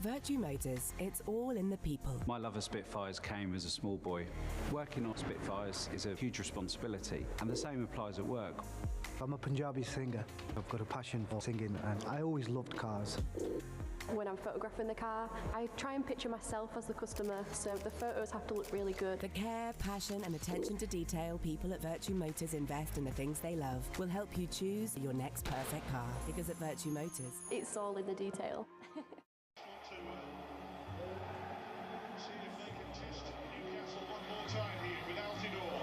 At Virtue Motors, it's all in the people. My love of Spitfires came as a small boy. Working on Spitfires is a huge responsibility, and the same applies at work. I'm a Punjabi singer. I've got a passion for singing, and I always loved cars. When I'm photographing the car, I try and picture myself as the customer, so the photos have to look really good. The care, passion and attention to detail people at Virtue Motors invest in the things they love will help you choose your next perfect car. Because at Virtue Motors, It's all in the detail. See if they can test Newcastle one more time here with Altidore.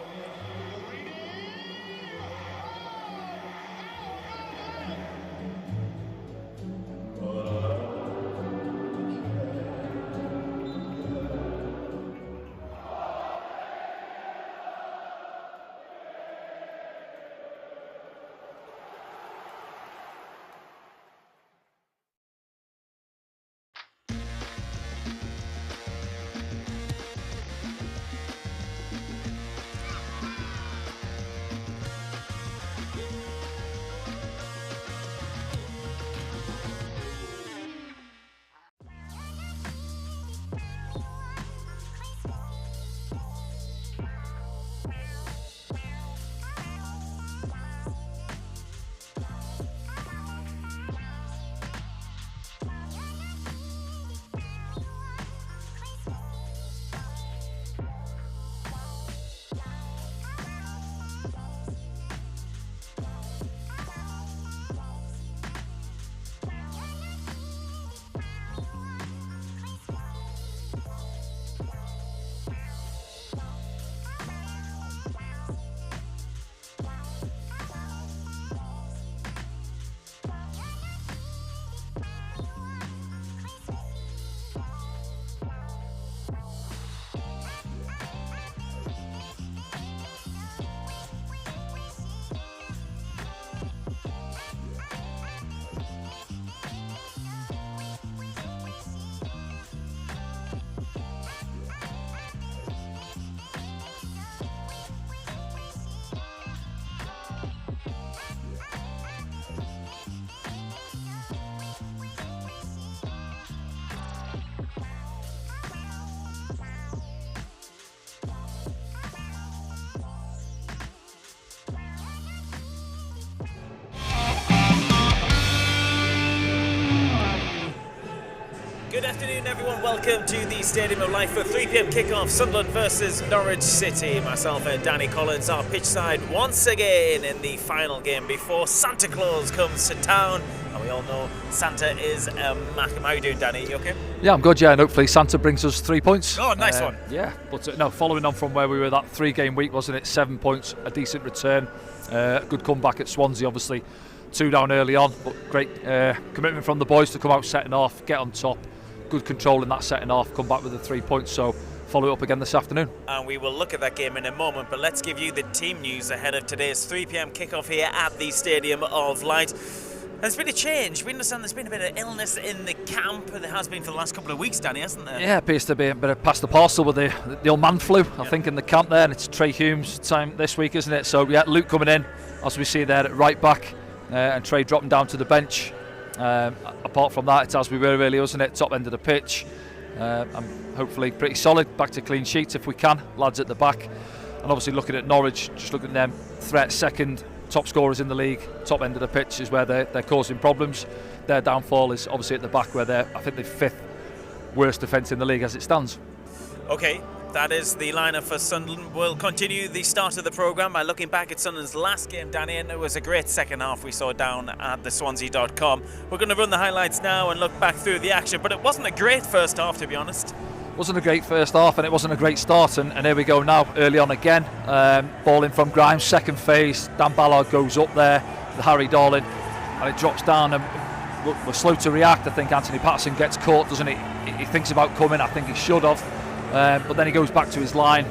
Good afternoon, everyone. Welcome to the Stadium of Life for 3 p.m. kickoff. Sunderland versus Norwich City. Myself and Danny Collins are pitchside once again in the final game before Santa Claus comes to town. And we all know Santa is a Macam. How are you doing, Danny? You okay? Yeah, I'm good. Yeah, and hopefully Santa brings us 3 points. Oh, nice one. Yeah, but no, following on from where we were that 3-game week, wasn't it? 7 points, a decent return, good comeback at Swansea, obviously 2 down early on, but great commitment from the boys to come out setting off, get on top. Good control in that setting off, come back with the 3 points, so follow it up again this afternoon. And we will look at that game in a moment, but let's give you the team news ahead of today's 3 p.m. kickoff here at the Stadium of Light. There's been a change. We understand there's been a bit of illness in the camp. There has been for the last couple of weeks, Danny, hasn't there? Yeah, appears to be a bit of past the parcel with the old man flu, I think, in the camp there, and it's Trey Humes' time this week, isn't it? So yeah, Luke coming in, as we see there at right back, and Trey dropping down to the bench. Apart from that, it's as we were really, wasn't it? Top end of the pitch. I'm hopefully pretty solid. Back to clean sheets if we can. Lads at the back. And obviously looking at Norwich, just looking at them, threat second, top scorers in the league. Top end of the pitch is where they're causing problems. Their downfall is obviously at the back, where I think the 5th worst defence in the league as it stands. Okay, that is the lineup for Sunderland. We'll continue the start of the programme by looking back at Sunderland's last game, Danny, and it was a great second half we saw down at the Swansea.com. We're going to run the highlights now and look back through the action, but it wasn't a great first half, to be honest. Wasn't a great first half, and it wasn't a great start, and here we go now, early on again. Ball in from Grimes, second phase. Dan Ballard goes up there with Harry Darling, and it drops down, and we're slow to react. I think Anthony Patterson gets caught, doesn't he? He thinks about coming, I think he should have. But then he goes back to his line.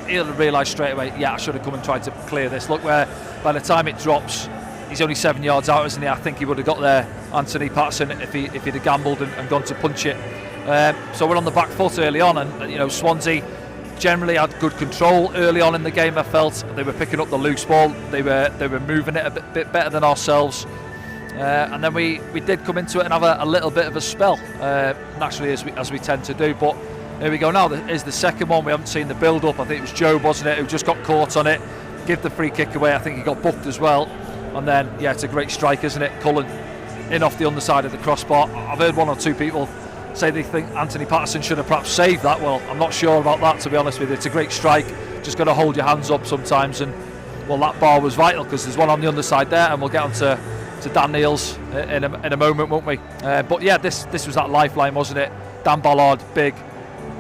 He'll realise straight away, yeah, I should have come and tried to clear this. Look, where by the time it drops, he's only 7 yards out, isn't he? I think he would have got there, Anthony Patterson, if he'd have gambled and gone to punch it. So we're on the back foot early on, and Swansea generally had good control early on in the game. I felt they were picking up the loose ball. They were moving it a bit better than ourselves. And then we did come into it and have a little bit of a spell, naturally as we tend to do. But here we go now. Here's the second one. We haven't seen the build-up. I think it was Job, wasn't it, who just got caught on it, give the free kick away. I think he got booked as well. And then, yeah, it's a great strike, isn't it? Cullen in off the underside of the crossbar. I've heard one or two people say they think Anthony Patterson should have perhaps saved that. Well, I'm not sure about that, to be honest with you. It's a great strike. Just got to hold your hands up sometimes. And, well, that bar was vital because there's one on the underside there, and we'll get on to Dan Neil's in a moment, won't we? But, yeah, this was that lifeline, wasn't it? Dan Ballard, big,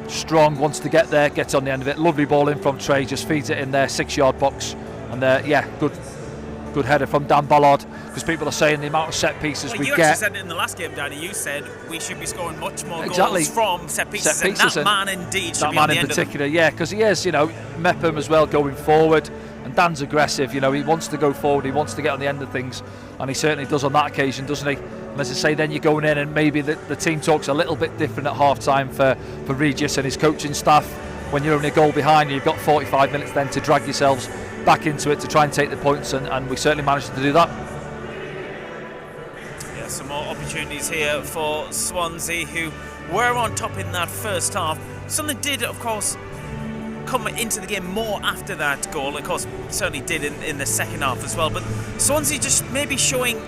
strong, wants to get there, gets on the end of it. Lovely ball in from Trey, just feeds it in there, 6-yard box. And, yeah, good header from Dan Ballard, because people are saying the amount of set pieces we get. You actually said it in the last game, Danny. You said we should be scoring much more goals from set pieces. And that man indeed should be on the end of them. That man in particular, yeah, because he is, Mepham as well going forward. And Dan's aggressive, he wants to go forward, he wants to get on the end of things, and he certainly does on that occasion, doesn't he? And as I say, then you're going in, and maybe the team talk's a little bit different at half-time for Regis and his coaching staff. When you're only a goal behind, you've got 45 minutes then to drag yourselves back into it to try and take the points, and we certainly managed to do that. Yeah, some more opportunities here for Swansea, who were on top in that first half. Sunderland did, of course, come into the game more after that goal. Of course, certainly did in the second half as well. But Swansea just maybe showing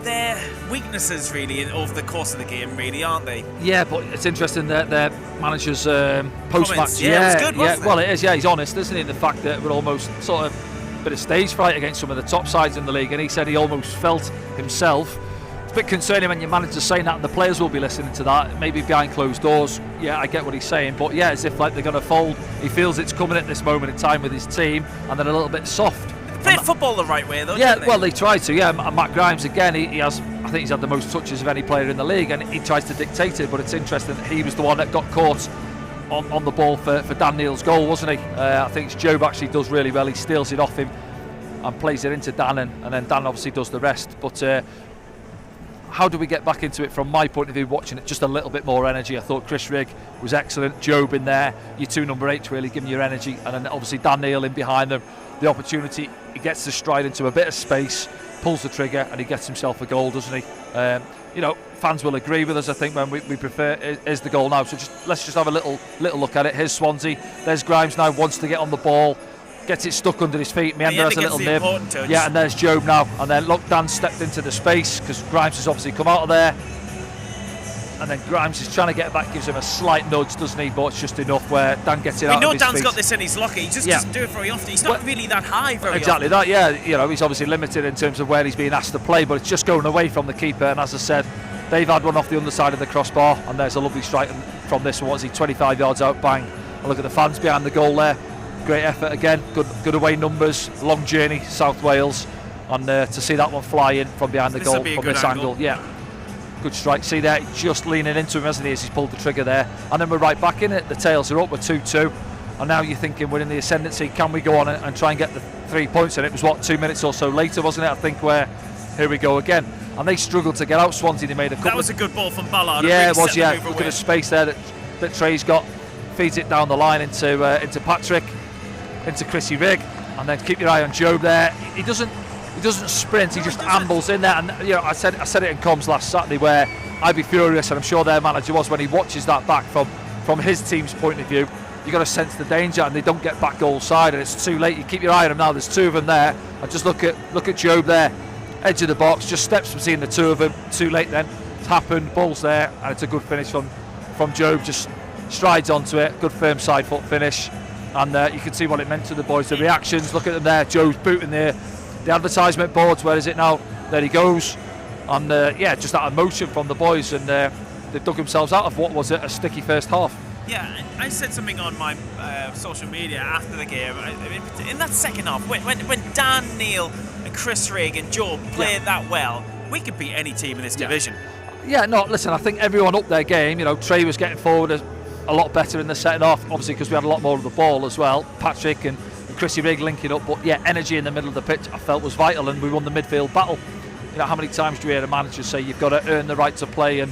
their weaknesses really over the course of the game, really, aren't they? Yeah, but it's interesting that their manager's post-match. Yeah, it was good, wasn't it? Well, it is. Yeah, he's honest, isn't he? The fact that we're almost sort of a bit of stage fright against some of the top sides in the league, and he said he almost felt himself. It's a bit concerning when your manager's saying that, and the players will be listening to that, maybe behind closed doors. Yeah, I get what he's saying, but yeah, as if like they're going to fold. He feels it's coming at this moment in time with his team, and they're a little bit soft. Played football the right way, though. Yeah, didn't they? well, they tried to. Yeah, and Matt Grimes again. He has. I think he's had the most touches of any player in the league, and he tries to dictate it. But it's interesting that he was the one that got caught on the ball for Dan Neil's goal, wasn't he? I think Job actually does really well. He steals it off him and plays it into Dan, and then Dan obviously does the rest. But how do we get back into it from my point of view, watching it? Just a little bit more energy. I thought Chris Rigg was excellent. Job in there, your two number 8s really giving you energy, and then obviously Dan Neil in behind them. The opportunity, he gets to stride into a bit of space, pulls the trigger, and he gets himself a goal, doesn't he? Fans will agree with us, I think, when we prefer is the goal now. So let's just have a little look at it. Here's Swansea. There's Grimes now, wants to get on the ball, gets it stuck under his feet. Meander has a little nib. Yeah, and there's Job now. And then look, Dan stepped into the space because Grimes has obviously come out of there. And then Grimes is trying to get back, gives him a slight nudge, doesn't he? But it's just enough where Dan gets it out of his feet. We know Dan's got this in his locker. He just doesn't do it very often. He's not really that high very exactly often. That, yeah. He's obviously limited in terms of where he's being asked to play, but it's just going away from the keeper. And as I said, they've had one off the underside of the crossbar, and there's a lovely strike from this one. What's he, 25 yards out, bang. And look at the fans behind the goal there. Great effort again. Good away numbers. Long journey, South Wales. And to see that one fly in from behind the goal from this angle. Yeah. Good strike. See there, just leaning into him, hasn't he, as he's pulled the trigger there. And then we're right back in it. The tails are up. We're 2-2. And now you're thinking we're in the ascendancy. Can we go on and try and get the 3 points? And it was, 2 minutes or so later, wasn't it? I think where here we go again. And they struggled to get out. Swansea, they made a couple. That was a good ball from Ballard. Yeah, it was, yeah. Look at the space there that Trey's got. Feeds it down the line into Patrick, into Chrissy Rigg. And then keep your eye on Job there. He doesn't sprint, he just ambles in there. And I said it in comms last Saturday where I'd be furious, and I'm sure their manager was, when he watches that back from his team's point of view. You've got to sense the danger, and they don't get back goal side, and it's too late. You keep your eye on them now. There's two of them there, and just look at Job there, edge of the box, just steps between the two of them. Too late then. It's happened. Ball's there, and it's a good finish from Job. Just strides onto it. Good firm side foot finish, and you can see what it meant to the boys. The reactions. Look at them there. Job's booting the advertisement boards. Where is it now? There he goes. And just that emotion from the boys, and they dug themselves out of what was a sticky first half. Yeah, I said something on my social media after the game. I mean, in that second half, when Dan Neil and Chris Rigg and Job played that well, we could beat any team in this division. Yeah, no, listen, I think everyone upped their game. Trey was getting forward a lot better in the second half, obviously because we had a lot more of the ball as well. Patrick and Chrissy Rigg linking up, but yeah, energy in the middle of the pitch I felt was vital, and we won the midfield battle. How many times do you hear a manager say you've got to earn the right to play and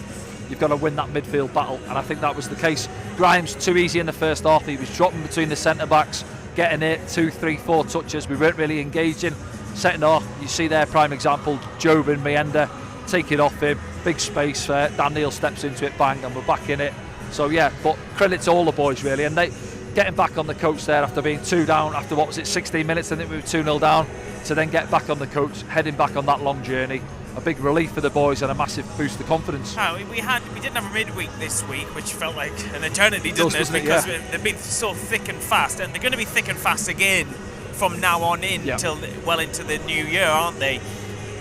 you've got to win that midfield battle? And I think that was the case. Grimes too easy in the first half. He was dropping between the centre backs, getting it 2, 3, 4 touches. We weren't really engaging. Second half, you see there, prime example, Job and Meander take it off him, big space, Dan Neil steps into it, bang, and we're back in it. So yeah, but credit to all the boys really, and they getting back on the coach there after being 2 down, after what was it, 16 minutes, I think we were 2-0 down, to then get back on the coach, heading back on that long journey. A big relief for the boys and a massive boost of confidence. We didn't have a midweek this week, which felt like an eternity, doesn't it? Because they've been so thick and fast, and they're going to be thick and fast again from now on till well into the new year, aren't they?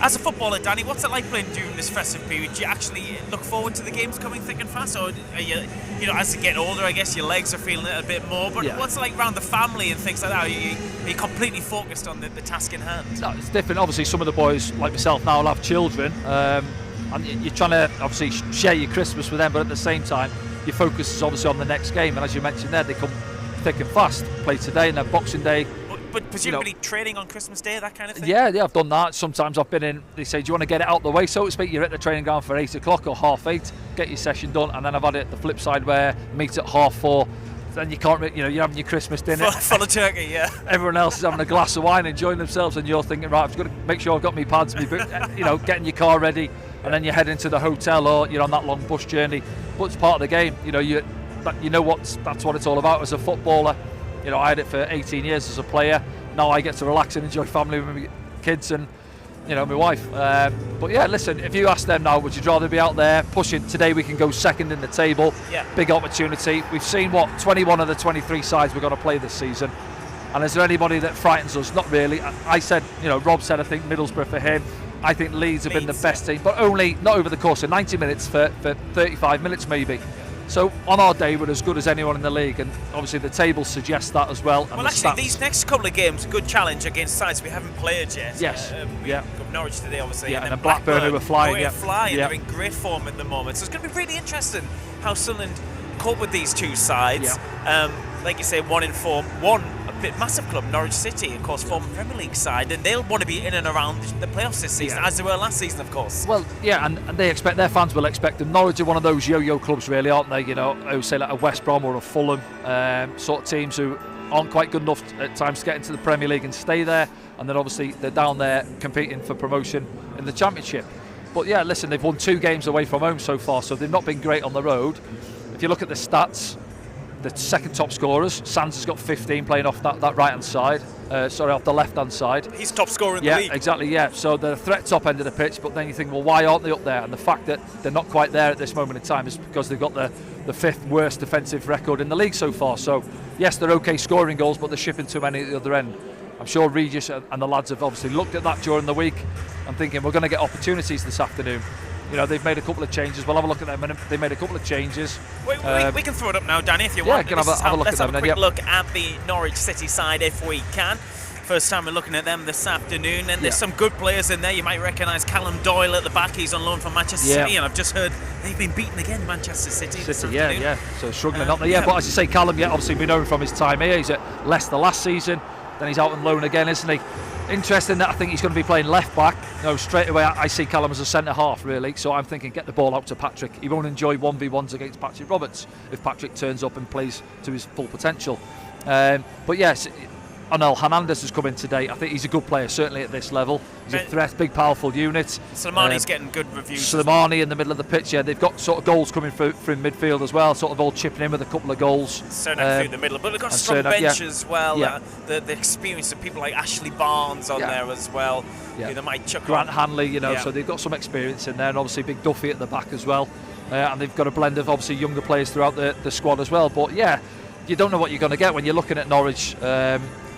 As a footballer, Danny, what's it like playing during this festive period? Do you actually look forward to the games coming thick and fast, or are you as you get older, I guess your legs are feeling it a bit more? But what's it like around the family and things like that? Are you completely focused on the task in hand? No, it's different. Obviously, some of the boys, like myself now, will have children, and you're trying to obviously share your Christmas with them, but at the same time, your focus is obviously on the next game. And as you mentioned there, they come thick and fast. Play today and then Boxing Day. But presumably training on Christmas Day, that kind of thing? Yeah, I've done that. Sometimes I've been in, they say, do you want to get it out the way, so to speak? You're at the training ground for 8 o'clock or 8:30, get your session done, and then I've had it the flip side where meet at 4:30, then you can't, you're having your Christmas dinner. Full of turkey, yeah. Everyone else is having a glass of wine, enjoying themselves, and you're thinking, right, I've got to make sure I've got my pads, getting your car ready, and then you head into the hotel or you're on that long bus journey. But it's part of the game, that's what it's all about as a footballer. I had it for 18 years as a player. Now I get to relax and enjoy family with my kids and my wife. But yeah, listen, if you ask them now, would you rather be out there pushing? Today we can go second in the table. Yeah. Big opportunity. We've seen 21 of the 23 sides we're going to play this season. And is there anybody that frightens us? Not really. I said, Rob said I think Middlesbrough for him. I think Leeds have been the best team, but only not over the course of 90 minutes for 35 minutes maybe. So on our day, we're as good as anyone in the league, and obviously the table suggests that as well. Well, actually, these next couple of games, a good challenge against sides we haven't played yet. Yes. We've got Norwich today, obviously, and then Blackburn who are flying. They're in great form at the moment. So it's going to be really interesting how Sunderland cope with these two sides. Like you say, one in form, one a bit massive club, Norwich City, of course, former Premier League side, and they'll want to be in and around the playoffs this season, as they were last season, of course. Well, yeah, and they expect, their fans will expect them. Norwich are one of those yo-yo clubs, really, aren't they? I would say like a West Brom or a Fulham, sort of teams who aren't quite good enough at times to get into the Premier League and stay there, and then obviously they're down there competing for promotion in the Championship. But yeah, listen, they've won 2 games away from home so far, so they've not been great on the road. If you look at the stats, the second top scorers, Sands has got 15 playing off that right-hand side, off the left-hand side. He's top scorer in the league. Yeah, exactly, yeah. So they're a threat top end of the pitch, but then you think, well, why aren't they up there? And the fact that they're not quite there at this moment in time is because they've got the 5th worst defensive record in the league so far. So, yes, they're okay scoring goals, but they're shipping too many at the other end. I'm sure Regis and the lads have obviously looked at that during the week and thinking, we're going to get opportunities this afternoon. They've made a couple of changes. We'll have a look at them. And they made a couple of changes. We can throw it up now, Danny, if you want. Yeah, let's have a quick look at the Norwich City side if we can. First time we're looking at them this afternoon, and there's some good players in there. You might recognise Callum Doyle at the back. He's on loan from Manchester City, and I've just heard they've been beaten again, Manchester City. Yeah. So struggling, not there. But as you say, Callum, obviously we know him from his time here. He's at Leicester last season. Then he's out on loan again, isn't he? Interesting that I think he's going to be playing left back. Straight away I see Callum as a centre half really, so I'm thinking get the ball out to Patrick. He won't enjoy 1v1s against Patrick Roberts if Patrick turns up and plays to his full potential. But yes, Onel Hernandez has come in today. I think he's a good player, certainly at this level. He's a threat, big, powerful unit. Slimani's getting good reviews. Slimani in the middle of the pitch, they've got sort of goals coming through from midfield as well, sort of all chipping in with a couple of goals. Cernak through the middle, but they've got a strong bench as well. The experience of people like Ashley Barnes on there as well. Who they might chuck Grant on. Hanley, so they've got some experience in there, and obviously Big Duffy at the back as well. And they've got a blend of obviously younger players throughout the squad as well. But yeah, you don't know what you're going to get when you're looking at Norwich.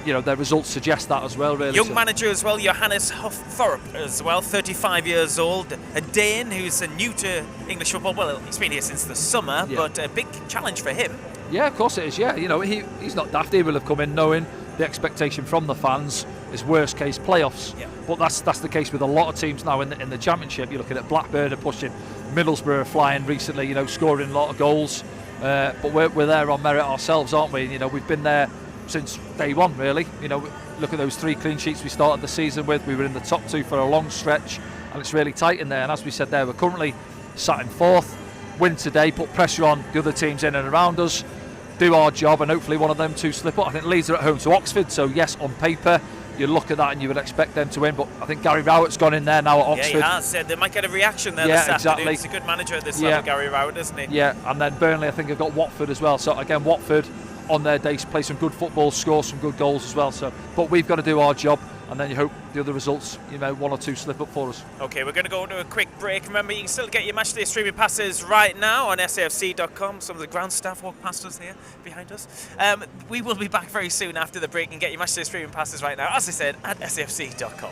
Their results suggest that as well, really. Young manager as well, Johannes Thorup as well, 35 years old, a Dane who's new to English football. Well, he's been here since the summer, but a big challenge for him. Yeah, of course it is. Yeah, he's not daft. He will have come in knowing the expectation from the fans is worst case playoffs. Yeah. But that's the case with a lot of teams now in the Championship. You're looking at Blackburn are pushing, Middlesbrough flying recently, scoring a lot of goals. But we're there on merit ourselves, aren't we? We've been there since day one, really. Look at those 3 clean sheets we started the season with. We were in the top 2 for a long stretch, and it's really tight in there. And as we said there, we're currently sat in 4th. Win today, put pressure on the other teams in and around us, do our job, and hopefully one of them 2 slip up. I think Leeds are at home to Oxford, so yes, on paper you look at that and you would expect them to win. But I think Gary Rowett's gone in there now at Oxford. Yeah, he has. They might get a reaction there this afternoon. He's a good manager at this level, Gary Rowett, isn't he? Yeah, and then Burnley, I think, have got Watford as well. So again, Watford on their day play some good football, score some good goals as well. So, but we've got to do our job, and then you hope the other results, one or two slip up for us. Okay, we're going to go to a quick break. Remember, you can still get your matchday streaming passes right now on safc.com. Some of the ground staff walk past us here behind us. We will be back very soon after the break and get your matchday streaming passes right now, as I said, at safc.com.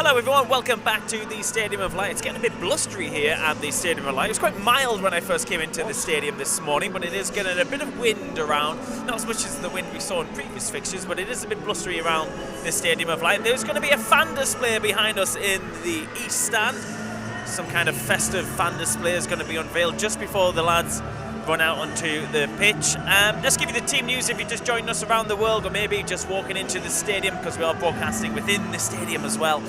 Hello everyone, welcome back to the Stadium of Light. It's getting a bit blustery here at the Stadium of Light. It was quite mild when I first came into the stadium this morning, but it is getting a bit of wind around. Not as much as the wind we saw in previous fixtures, but it is a bit blustery around the Stadium of Light. There's going to be a fan display behind us in the East Stand. Some kind of festive fan display is going to be unveiled just before the lads run out onto the pitch. Let's give you the team news if you're just joining us around the world, or maybe just walking into the stadium, because we are broadcasting within the stadium as well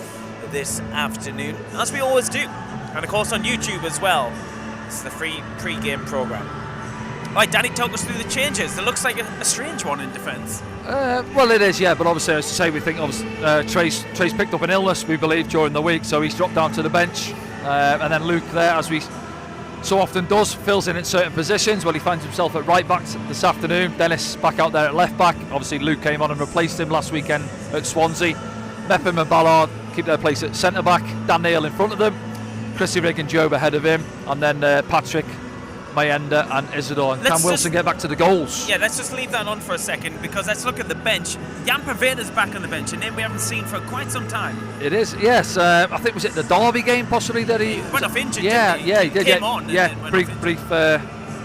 this afternoon, as we always do, and of course on YouTube as well. It's the free pre-game programme. Right, Danny, talk us through the changes. It looks like a strange one in defence. Well, it is, yeah, but obviously, as I say, we think Trey's picked up an illness, we believe, during the week, so he's dropped down to the bench, and then Luke there, as we so often does, fills in certain positions. Well, he finds himself at right back this afternoon. Dennis back out there at left back. Obviously, Luke came on and replaced him last weekend at Swansea. Mepham and Ballard keep their place at centre back. Dan Neil in front of them. Chrissy Rigg and Job ahead of him, and then Patrick Mayenda and Isidore. And Let's can Wilson get back to the goals? Yeah, let's just leave that on for a second, because let's look at the bench. Jan Paveda's back on the bench, a name we haven't seen for quite some time. It is, yes. I think was it the Derby game possibly that he went off injured. Yeah, didn't he? yeah, he did. Came on. Brief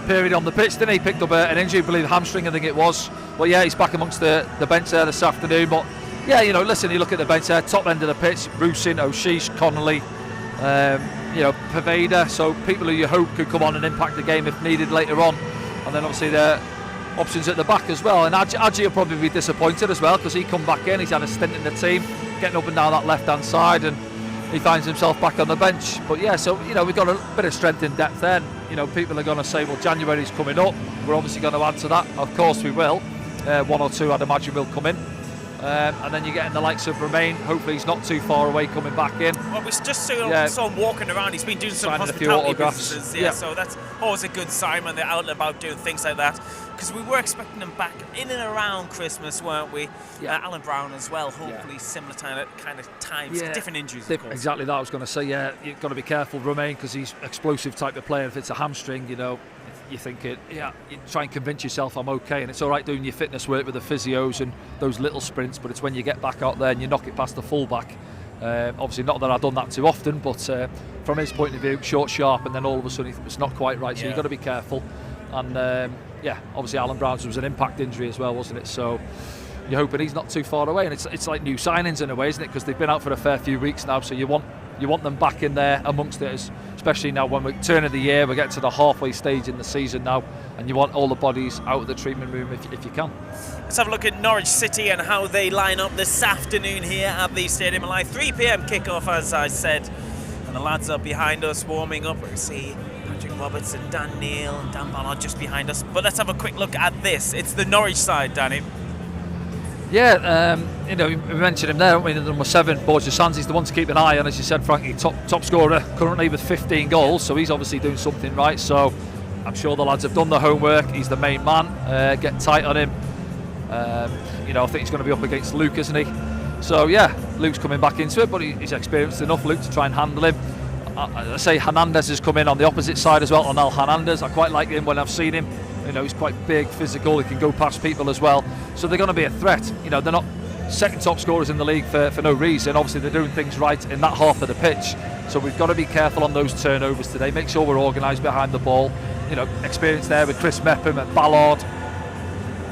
period on the pitch, didn't he? Picked up an injury, I believe hamstring, I think it was. But yeah, he's back amongst the bench there this afternoon. But yeah, you know, listen, you look at the bench there, top end of the pitch: Rusin, O'Sheesh, Connolly, Paveda. So people who you hope could come on and impact the game if needed later on. And then obviously the options at the back as well. And Adji will probably be disappointed as well, because he come back in, he's had a stint in the team, getting up and down that left hand side, and he finds himself back on the bench. But yeah, so you know, we've got a bit of strength in depth then. You know, people are going to say, well, January's coming up, we're obviously going to add to that. Of course we will. One or two I'd imagine will come in. And then you're getting the likes of Romain. Hopefully he's not too far away coming back in. Well, we just saw him walking around. He's been doing some hospitality businesses. Yeah, so that's always a good sign when they're out and about doing things like that. Because we were expecting him back in and around Christmas, weren't we? Yeah. Alan Brown as well. Hopefully similar kind of times. Yeah. Different injuries, of course. Exactly that I was going to say. Yeah, you've got to be careful, Romain, because he's explosive type of player. If it's a hamstring, you know, you think you try and convince yourself I'm okay, and it's all right doing your fitness work with the physios and those little sprints, but it's when you get back out there and you knock it past the fullback. Obviously not that I've done that too often, but from his point of view, short, sharp, and then all of a sudden it's not quite right. So you've got to be careful. And obviously Alan Brown's was an impact injury as well, wasn't it? So you're hoping he's not too far away, and it's like new signings in a way, isn't it? Because they've been out for a fair few weeks now, so you want them back in there amongst it, especially now when we're turn of the year, we're getting to the halfway stage in the season now, and you want all the bodies out of the treatment room if you can. Let's have a look at Norwich City and how they line up this afternoon here at the Stadium of Life. 3 p.m. kickoff, as I said, and the lads are behind us warming up. We see Patrick Roberts and Dan Neil and Dan Ballard just behind us. But let's have a quick look at this. It's the Norwich side, Danny. Yeah, we mentioned him there, haven't we? The number 7, Borges Sands, he's the one to keep an eye on, as you said, Frankie, top scorer currently with 15 goals, so he's obviously doing something right. So I'm sure the lads have done the homework. He's the main man. Get tight on him. I think he's going to be up against Luke, isn't he? So yeah, Luke's coming back into it, but he's experienced enough, Luke, to try and handle him. I say Hernandez has come in on the opposite side as well, Onel Hernandez. I quite like him when I've seen him. You know, he's quite big, physical, he can go past people as well. So they're going to be a threat. You know, they're not second top scorers in the league for no reason. Obviously they're doing things right in that half of the pitch. So we've got to be careful on those turnovers today. Make sure we're organised behind the ball. You know, experience there with Chris Mepham and Ballard.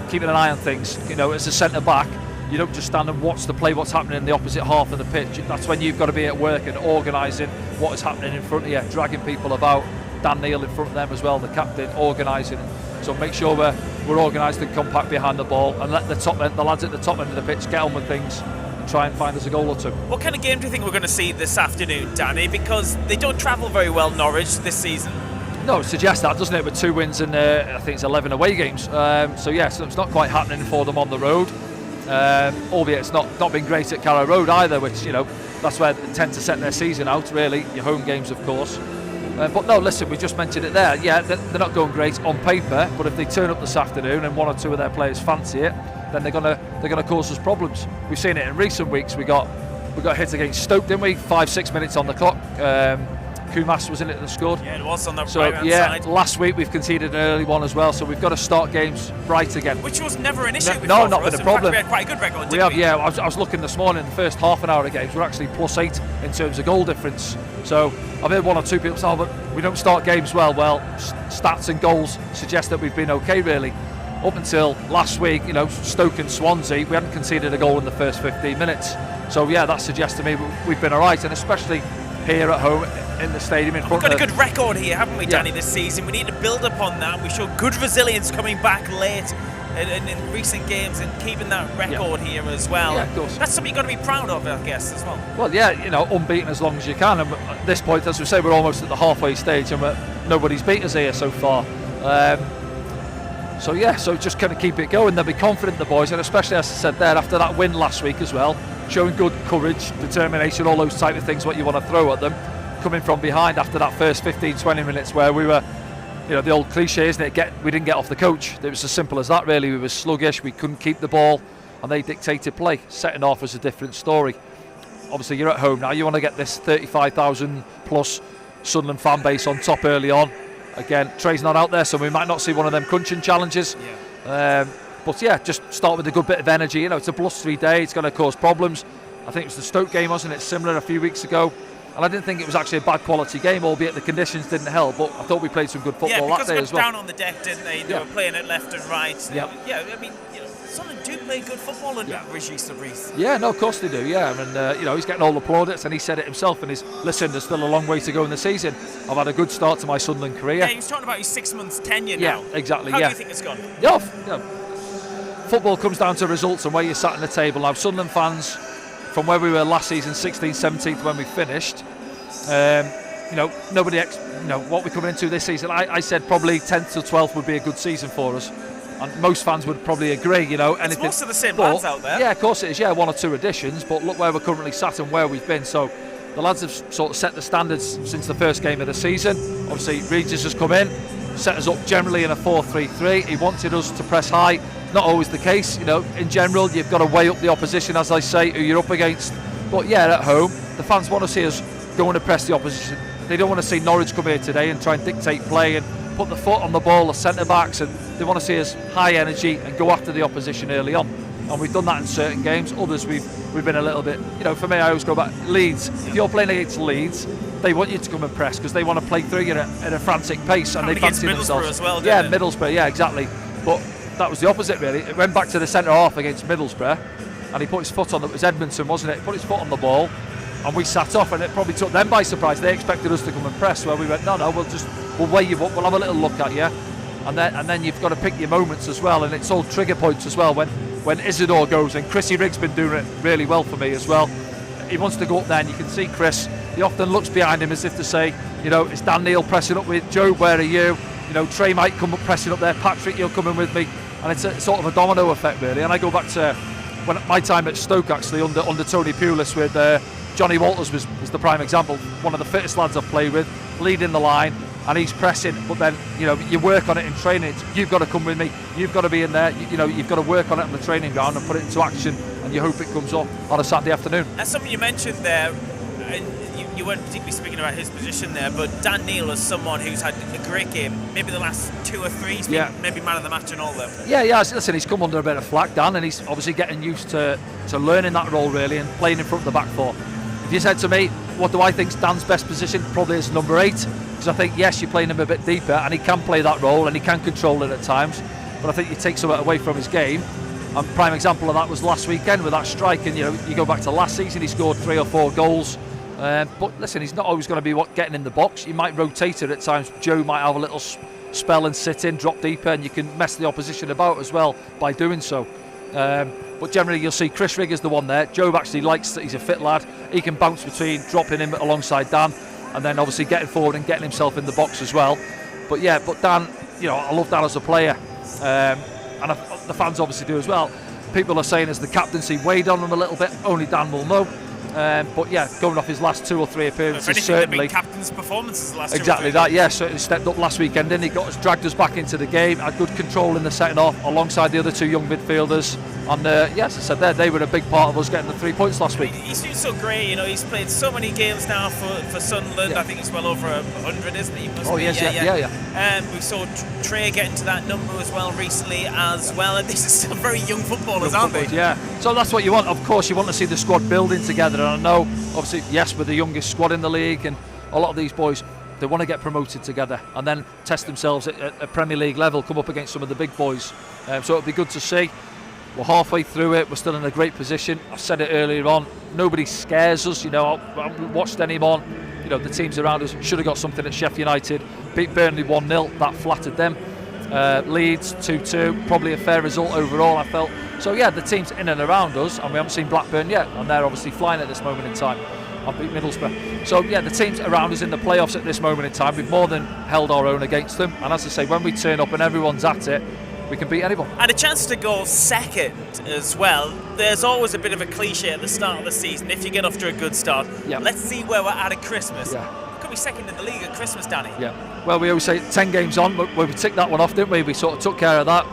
Keeping an eye on things. You know, as a centre back, you don't just stand and watch the play, what's happening in the opposite half of the pitch. That's when you've got to be at work and organising what is happening in front of you, dragging people about. Dan Neil in front of them as well, the captain, organising. So make sure we're organised and compact behind the ball, and let the lads at the top end of the pitch get on with things and try and find us a goal or two. What kind of game do you think we're going to see this afternoon, Danny? Because they don't travel very well, Norwich, this season. No, it suggests that, doesn't it, with 2 wins and I think it's 11 away games. So it's not quite happening for them on the road. Albeit it's not been great at Carrow Road either, which, you know, that's where they tend to set their season out, really, your home games, of course. But no, listen, we just mentioned it there. Yeah, they're not going great on paper, but if they turn up this afternoon and 1 or 2 of their players fancy it, then they're gonna cause us problems. We've seen it in recent weeks. We got hit against Stoke, didn't we? 5-6 minutes on the clock. Kumas was in it that scored. Yeah, it was on the right-hand side. Last week we've conceded an early one as well, so we've got to start games right again. Which was never an issue before. No, not been a problem. In fact, we had quite a good record, didn't we? Yeah, I was looking this morning, the first half an hour of games, we're actually +8 in terms of goal difference. So I've heard 1 or 2 people say, oh, but we don't start games well. Well, stats and goals suggest that we've been okay, really. Up until last week, you know, Stoke and Swansea, we hadn't conceded a goal in the first 15 minutes. So yeah, that suggests to me we've been all right, and especially here at home in the stadium in front. We've got a good record here, haven't we, Danny, this season? We need to build upon that. We showed good resilience coming back late in recent games and keeping that record here as well. Yeah, of course. That's something you've got to be proud of, I guess, as well. Well, yeah, you know, unbeaten as long as you can. And at this point, as we say, we're almost at the halfway stage, and nobody's beat us here so far. So just kind of keep it going. They'll be confident, the boys, and especially, as I said there, after that win last week as well, showing good courage, determination, all those type of things, what you want to throw at them, coming from behind after that first 15-20 minutes where we were, you know, the old cliche, isn't it, we didn't get off the coach. It was as simple as that, really. We were sluggish, we couldn't keep the ball, and they dictated play. Setting off was a different story. Obviously, you're at home now, you want to get this 35,000 plus Sunderland fan base on top early on. Again, Trey's not out there, so we might not see one of them crunching challenges. But yeah, just start with a good bit of energy. You know, it's a blustery day, it's going to cause problems. I think it was the Stoke game, wasn't it? Similar a few weeks ago. And I didn't think it was actually a bad quality game, albeit the conditions didn't help. But I thought we played some good football that day as well. Yeah, because they were down on the deck, didn't they? They were playing it left and right. Yeah, I mean, Sunderland do play good football under Regis Reese. Yeah, no, of course they do, yeah. And, he's getting all the plaudits, and he said it himself in his, listen, there's still a long way to go in the season. I've had a good start to my Sunderland career. Yeah, he was talking about his 6 months tenure now. Yeah, exactly, How do you think it's gone? Yeah, football comes down to results and where you sat in the table. Now, Sunderland fans, from where we were last season, 16th, 17th when we finished, nobody, what we're coming into this season, I said probably 10th to 12th would be a good season for us. And most fans would probably agree, It's most of the same lads out there. Yeah, of course it is, one or two additions, but look where we're currently sat and where we've been. So the lads have sort of set the standards since the first game of the season. Obviously, Regis has come in, set us up generally in a 4-3-3. He wanted us to press high. Not always the case, in general, you've got to weigh up the opposition, as I say, who you're up against. But yeah, at home, the fans want to see us going to press the opposition. They don't want to see Norwich come here today and try and dictate play and put the foot on the ball, the centre-backs, and they want to see us high energy and go after the opposition early on. And we've done that in certain games. Others we've been a little bit, for me, I always go back. Leeds, if you're playing against Leeds, they want you to come and press because they want to play through you at a frantic pace, and they fancy themselves. As well, Middlesbrough, exactly. But that was the opposite, really. It went back to the centre half against Middlesbrough, and he put his foot on. It was Edmondson, wasn't it? He put his foot on the ball, and we sat off, and it probably took them by surprise. They expected us to come and press. Well, we went, no, we'll weigh you up. We'll have a little look at you, and then you've got to pick your moments as well, and it's all trigger points as well. When Isidore goes, and Chrissy Riggs been doing it really well for me as well. He wants to go up there, and you can see Chris. He often looks behind him as if to say, it's Dan Neil pressing up with Joe. Where are you? Trey might come up pressing up there. Patrick, you're coming with me, and it's a sort of a domino effect really. And I go back to my time at Stoke actually under Tony Pulis with Johnny Walters was the prime example. One of the fittest lads I've played with, leading the line, and he's pressing. But then you work on it in training. You've got to come with me. You've got to be in there. You've got to work on it on the training ground and put it into action. And you hope it comes off on a Saturday afternoon. That's something you mentioned there. And you weren't particularly speaking about his position there, but Dan Neil is someone who's had a great game. Maybe the last 2 or 3, he's been maybe man of the match and all them. Yeah. Listen, he's come under a bit of flack, Dan, and he's obviously getting used to learning that role really and playing in front of the back four. If you said to me, what do I think's Dan's best position? Probably is number 8, because I think yes, you're playing him a bit deeper, and he can play that role and he can control it at times. But I think you take something away from his game. And prime example of that was last weekend with that strike, and you go back to last season, he scored 3 or 4 goals. But listen, he's not always going to be getting in the box. You might rotate it at times. Joe might have a little spell and sit in, drop deeper, and you can mess the opposition about as well by doing so. But generally you'll see Chris Rigg is the one there. Joe actually likes that he's a fit lad. He can bounce between dropping him alongside Dan, and then obviously getting forward and getting himself in the box as well. But Dan, I love Dan as a player, and the fans obviously do as well. People are saying as the captaincy weighed on him a little bit. Only Dan will know. But going off his last 2 or 3 appearances, anything, certainly captain's performances the last exactly 2 or 3 that. Certainly stepped up last weekend. Then he dragged us back into the game. Had good control in the second half, alongside the other 2 young midfielders. And as I said, they were a big part of us getting the 3 points last week. He's doing so great. He's played so many games now for Sunderland. I think he's well over 100, isn't he? We saw Trey getting to that number as well recently as well. And these are still very young footballers, aren't they? Yeah. So that's what you want. Of course, you want to see the squad building together. And I know, obviously, yes, we're the youngest squad in the league, and a lot of these boys, they want to get promoted together and then test themselves at a Premier League level, come up against some of the big boys. So it'll be good to see. We're halfway through it. We're still in a great position. I've said it earlier on. Nobody scares us. I haven't watched anyone. The teams around us should have got something at Sheffield United. Beat Burnley 1-0. That flattered them. Leeds 2-2. Probably a fair result overall, I felt. So the teams in and around us, and we haven't seen Blackburn yet, and they're obviously flying at this moment in time. I beat Middlesbrough. So the teams around us in the playoffs at this moment in time, we've more than held our own against them. And as I say, when we turn up and everyone's at it, we can beat anyone. And a chance to go second as well. There's always a bit of a cliche at the start of the season. If you get off to a good start, let's see where we're at Christmas. Could be second in the league at Christmas, Danny. Well, we always say 10 games on, but we ticked that one off, didn't we? We sort of took care of that,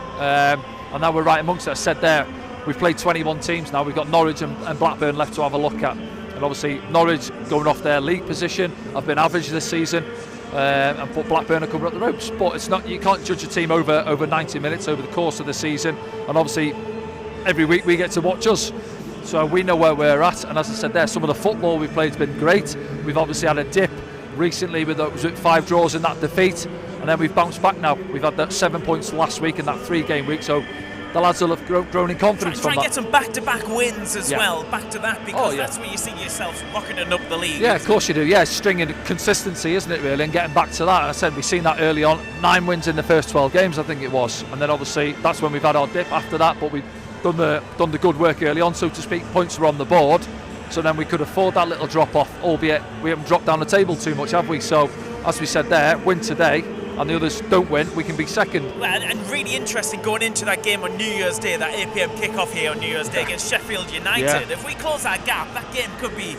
and now we're right amongst it. I said there, we've played 21 teams now. We've got Norwich and Blackburn left to have a look at. And obviously Norwich going off their league position have been average this season. and put Blackburn are coming up the ropes. But it's not, you can't judge a team over 90 minutes over the course of the season, and obviously every week we get to watch us, so we know where we're at. And as I said there, some of the football we've played has been great. We've obviously had a dip recently with 5 draws in that defeat, and then we've bounced back now. We've had that 7 points last week in that 3-game week, so the lads will have grown in confidence from that. Try and get some back-to-back wins as well, back to that, because that's where you see yourselves rocketing up the league. Yeah, of course you do. Yeah, stringing consistency, isn't it, really, and getting back to that. I said we've seen that early on, 9 wins in the first 12 games, I think it was, and then obviously that's when we've had our dip after that, but we've done the good work early on, so to speak. Points were on the board, so then we could afford that little drop-off, albeit we haven't dropped down the table too much, have we? So, as we said there, win today, and the others don't win, we can be second. And really interesting going into that game on New Year's Day, that 8 PM kick-off here on New Year's Day against Sheffield United. Yeah. If we close that gap, that game could be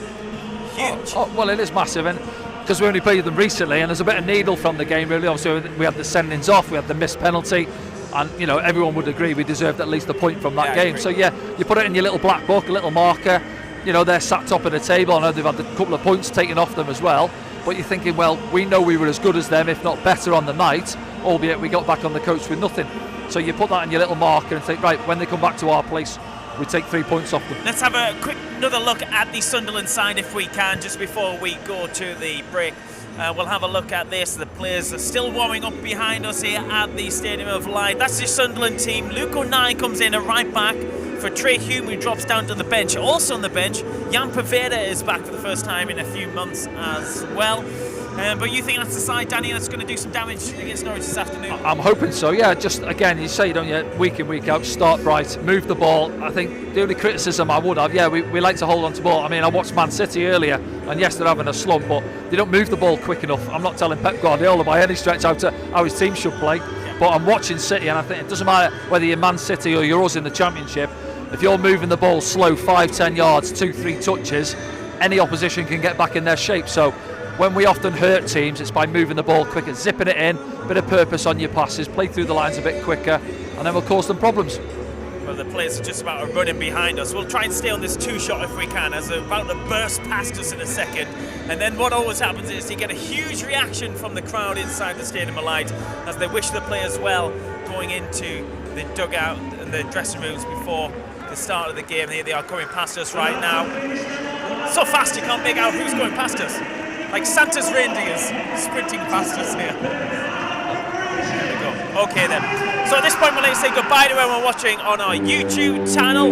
huge. Well, it is massive, and because we only played them recently, and there's a bit of needle from the game, really. Obviously, we had the sendings off, we had the missed penalty, and you know everyone would agree we deserved at least a point from that game. So yeah, you put it in your little black book, a little marker. You know, they're sat top of the table. I know they've had a couple of points taken off them as well. But you're thinking, well, we know we were as good as them, if not better on the night, albeit we got back on the coach with nothing. So you put that in your little marker and think, right, when they come back to our place, we take 3 points off them. Let's have a quick another look at the Sunderland side if we can, just before we go to the break. We'll have a look at this. The players are still warming up behind us here at the Stadium of Light. That's the Sunderland team. Luke O'Neill comes in at right back for Trey Hume, who drops down to the bench. Also on the bench, Jan Paveda is back for the first time in a few months as well. But you think that's the side, Danny, that's going to do some damage against Norwich this afternoon? I'm hoping so, yeah. Just, again, you say, don't you, week in, week out, start bright, move the ball. I think the only criticism I would have, we like to hold on to ball. I mean, I watched Man City earlier, and yes, they're having a slump, but they don't move the ball quick enough. I'm not telling Pep Guardiola by any stretch how his team should play, but I'm watching City, and I think it doesn't matter whether you're Man City or you're us in the Championship. If you're moving the ball slow, 5-10 yards, 2-3 touches, any opposition can get back in their shape. So when we often hurt teams, it's by moving the ball quicker, zipping it in, bit of purpose on your passes, play through the lines a bit quicker, and then we'll cause them problems. Well, the players are just about running behind us. We'll try and stay on this 2-shot if we can, as they're about to burst past us in a second. And then what always happens is you get a huge reaction from the crowd inside the Stadium of Light as they wish the players well going into the dugout and the dressing rooms before the start of the game. Here they are coming past us right now. So fast you can't make out who's going past us. Like Santa's reindeers sprinting past us here. There we go. Okay then. So at this point we'll let you say goodbye to everyone watching on our YouTube channel.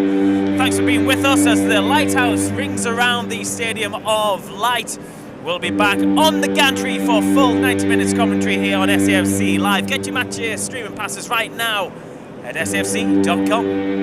Thanks for being with us as the lighthouse rings around the Stadium of Light. We'll be back on the gantry for full 90 minutes commentary here on SAFC Live. Get your match streaming passes right now at safc.com.